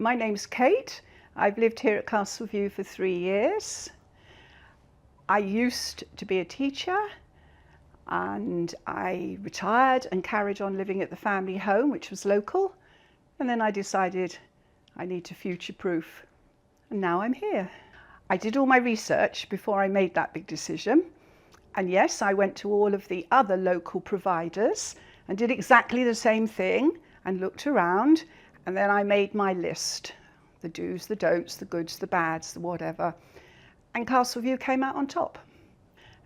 My name's Kate. I've lived here at Castleview for 3 years. I used to be a teacher and I retired and carried on living at the family home, which was local. And then I decided I need to future-proof. And now I'm here. I did all my research before I made that big decision. And yes, I went to all of the other local providers and did exactly the same thing and looked around. And then I made my list, the do's, the don'ts, the goods, the bads, the whatever. And Castleview came out on top.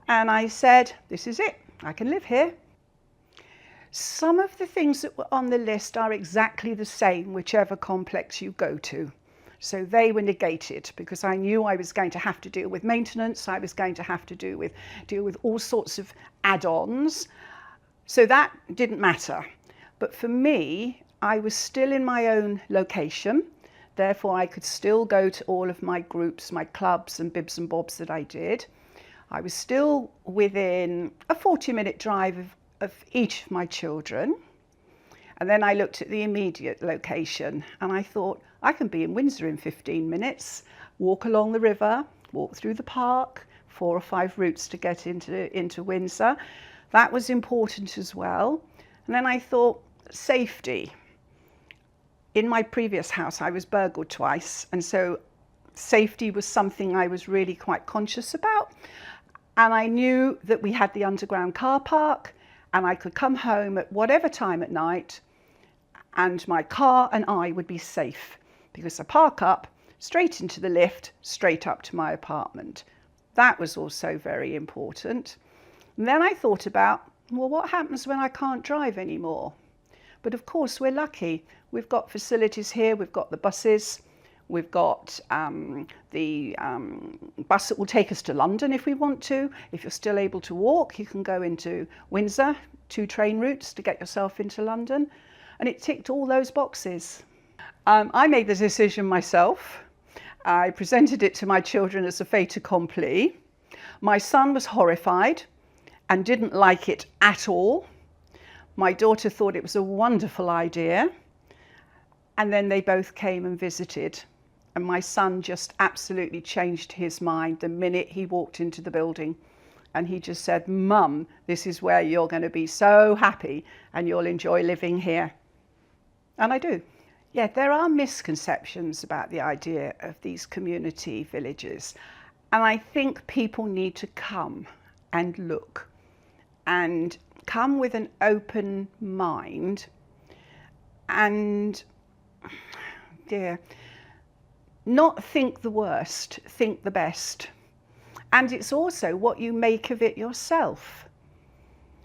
And I said, this is it, I can live here. Some of the things that were on the list are exactly the same, whichever complex you go to. So they were negated because I knew I was going to have to deal with maintenance, I was going to have to deal with all sorts of add-ons. So that didn't matter. But for me, I was still in my own location, therefore I could still go to all of my groups, my clubs and bibs and bobs that I did. I was still within a 40-minute drive of each of my children. And then I looked at the immediate location and I thought, I can be in Windsor in 15 minutes, walk along the river, walk through the park, 4 or 5 routes to get into Windsor. That was important as well. And then I thought, safety. In my previous house, I was burgled twice, and so safety was something I was really quite conscious about. And I knew that we had the underground car park, and I could come home at whatever time at night, and my car and I would be safe, because I park up, straight into the lift, straight up to my apartment. That was also very important. And then I thought about, well, what happens when I can't drive anymore? But of course, we're lucky. We've got facilities here, we've got the buses, we've got the bus that will take us to London if we want to. If you're still able to walk, you can go into Windsor, 2 train routes to get yourself into London. And it ticked all those boxes. I made the decision myself. I presented it to my children as a fait accompli. My son was horrified and didn't like it at all. My daughter thought it was a wonderful idea. And then they both came and visited. And my son just absolutely changed his mind the minute he walked into the building. And he just said, Mum, this is where you're going to be so happy and you'll enjoy living here. And I do. Yeah, there are misconceptions about the idea of these community villages. And I think people need to come and look and come with an open mind and not think the worst, think the best. And it's also what you make of it yourself.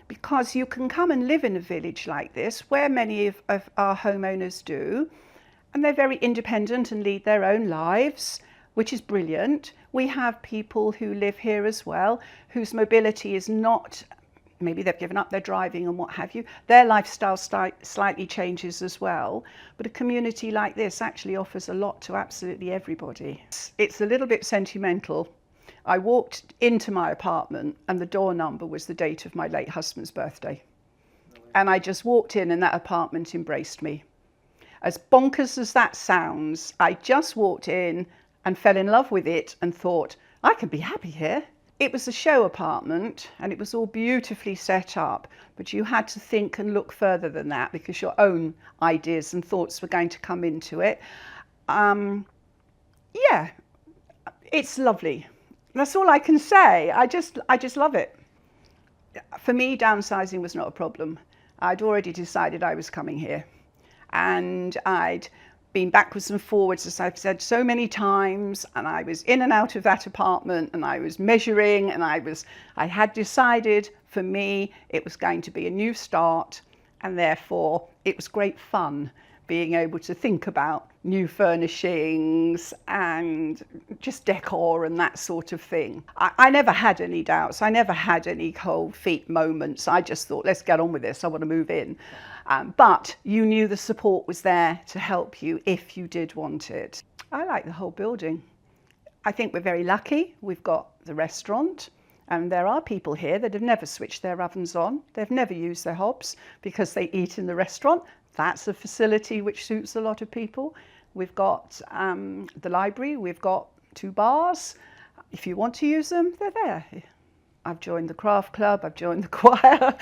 Because you can come and live in a village like this, where many of our homeowners do, and they're very independent and lead their own lives, which is brilliant. We have people who live here as well, whose mobility is not, maybe they've given up their driving and what have you. Their lifestyle slightly changes as well. But a community like this actually offers a lot to absolutely everybody. It's a little bit sentimental. I walked into my apartment and the door number was the date of my late husband's birthday. And I just walked in and that apartment embraced me. As bonkers as that sounds, I just walked in and fell in love with it and thought, I can be happy here. It was a show apartment and it was all beautifully set up, but you had to think and look further than that because your own ideas and thoughts were going to come into it. Yeah, it's lovely. That's all I can say. I just love it. For me, downsizing was not a problem. I'd already decided I was coming here. And I'd been backwards and forwards, as I've said so many times, and I was in and out of that apartment, and I was measuring, and I had decided for me it was going to be a new start, and therefore it was great fun being able to think about new furnishings and just decor and that sort of thing. I never had any doubts. I never had any cold feet moments. I just thought, let's get on with this. I want to move in. But you knew the support was there to help you if you did want it. I like the whole building. I think we're very lucky. We've got the restaurant. And there are people here that have never switched their ovens on. They've never used their hobs because they eat in the restaurant. That's a facility which suits a lot of people. We've got the library, we've got 2 bars. If you want to use them, they're there. I've joined the craft club, I've joined the choir,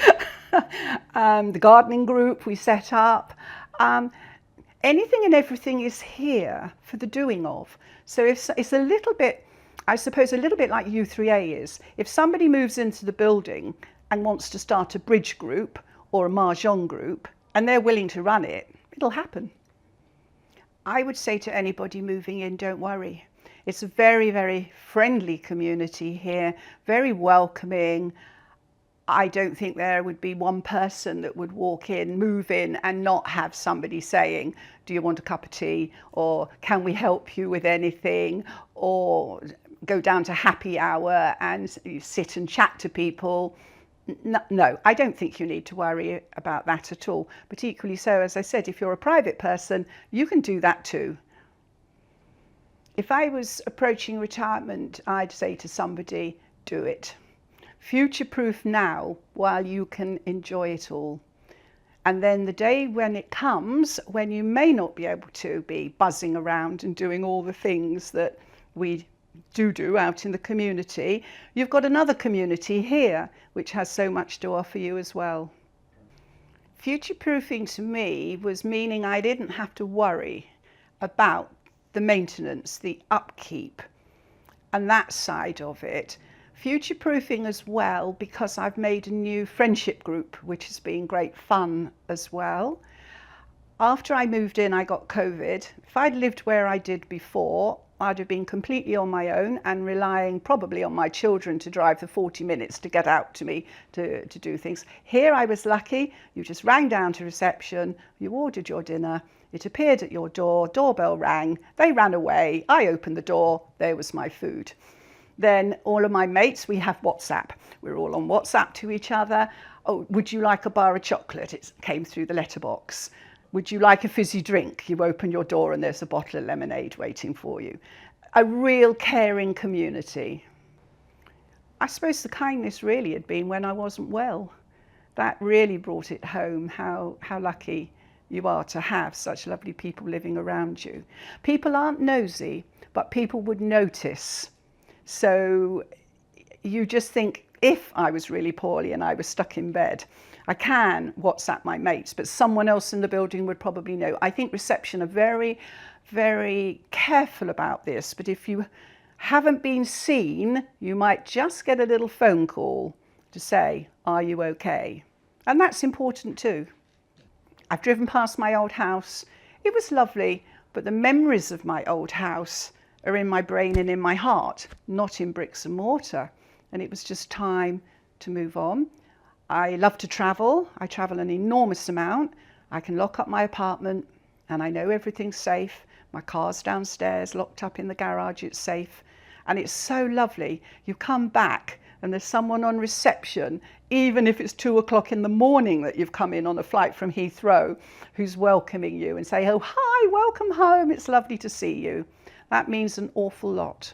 the gardening group we set up. Anything and everything is here for the doing of. So if it's a little bit, I suppose, a little bit like U3A is. If somebody moves into the building and wants to start a bridge group or a mahjong group, and they're willing to run it, it'll happen. I would say to anybody moving in, don't worry. It's a very, very friendly community here, very welcoming. I don't think there would be one person that would walk in, move in, and not have somebody saying, do you want a cup of tea? Or can we help you with anything? Or go down to happy hour and you sit and chat to people. No, I don't think you need to worry about that at all. But equally so, as I said, if you're a private person, you can do that too. If I was approaching retirement, I'd say to somebody, do it. Future-proof now while you can enjoy it all. And then the day when it comes, when you may not be able to be buzzing around and doing all the things that we do out in the community, you've got another community here which has so much to offer you as well. Future-proofing to me was meaning I didn't have to worry about the maintenance, the upkeep, and that side of it. Future-proofing as well because I've made a new friendship group, which has been great fun as well. After I moved in, I got COVID. If I'd lived where I did before, I'd have been completely on my own and relying probably on my children to drive the 40 minutes to get out to me to do things. Here I was lucky. You just rang down to reception, you ordered your dinner, it appeared at your door, doorbell rang, they ran away, I opened the door, there was my food. Then all of my mates, we have WhatsApp. We're all on WhatsApp to each other. Oh, would you like a bar of chocolate? It came through the letterbox. Would you like a fizzy drink? You open your door and there's a bottle of lemonade waiting for you. A real caring community. I suppose the kindness really had been when I wasn't well. That really brought it home how lucky you are to have such lovely people living around you. People aren't nosy, but people would notice. So you just think, if I was really poorly and I was stuck in bed, I can WhatsApp my mates, but someone else in the building would probably know. I think reception are very, very careful about this, but if you haven't been seen, you might just get a little phone call to say, are you okay? And that's important too. I've driven past my old house. It was lovely, but the memories of my old house are in my brain and in my heart, not in bricks and mortar. And it was just time to move on. I love to travel. I travel an enormous amount. I can lock up my apartment and I know everything's safe. My car's downstairs, locked up in the garage, it's safe. And it's so lovely. You come back and there's someone on reception, even if it's 2 o'clock in the morning that you've come in on a flight from Heathrow, who's welcoming you and say, oh, hi, welcome home. It's lovely to see you. That means an awful lot.